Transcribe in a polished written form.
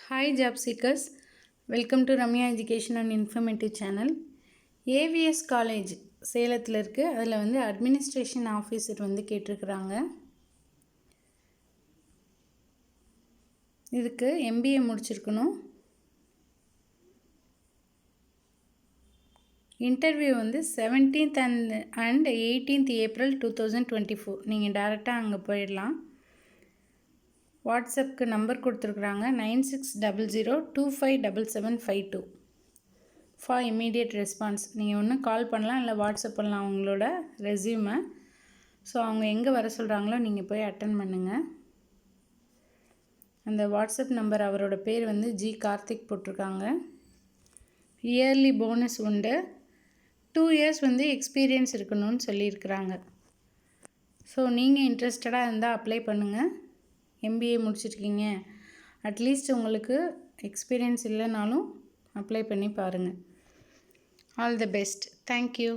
Hi job seekers, welcome to Ramya Education and Informative Channel. AVS College சேலத்தில் இருக்குது. அதில் வந்து அட்மினிஸ்ட்ரேஷன் ஆஃபீஸர் வந்து கேட்டிருக்கிறாங்க. இதுக்கு MBA முடிச்சிருக்கணும். இன்டர்வியூ வந்து 17th and 18th April 2024. நீங்கள் டேரெக்டாக அங்கே போயிடலாம். வாட்ஸ்அப்புக்கு நம்பர் கொடுத்துருக்குறாங்க 9600257752 ஃபார் இமீடியட் ரெஸ்பான்ஸ். நீங்கள் ஒன்று கால் பண்ணலாம் இல்லை வாட்ஸ்அப் பண்ணலாம் அவங்களோட ரெஸ்யூமை. ஸோ அவங்க எங்கே வர சொல்கிறாங்களோ நீங்கள் போய் அட்டன் பண்ணுங்கள். அந்த வாட்ஸ்அப் நம்பர் அவரோட பேர் வந்து ஜி கார்த்திக் போட்டிருக்காங்க. இயர்லி போனஸ் உண்டு. 2 years வந்து எக்ஸ்பீரியன்ஸ் இருக்கணும்னு சொல்லியிருக்கிறாங்க. ஸோ நீங்கள் இன்ட்ரெஸ்டடாக இருந்தால் அப்ளை பண்ணுங்கள். MBA முடிச்சிருக்கீங்க, அட்லீஸ்ட் உங்களுக்கு எக்ஸ்பீரியன்ஸ் இல்லைனாலும் அப்ளை பண்ணி பாருங்கள். All the best. தேங்க்யூ.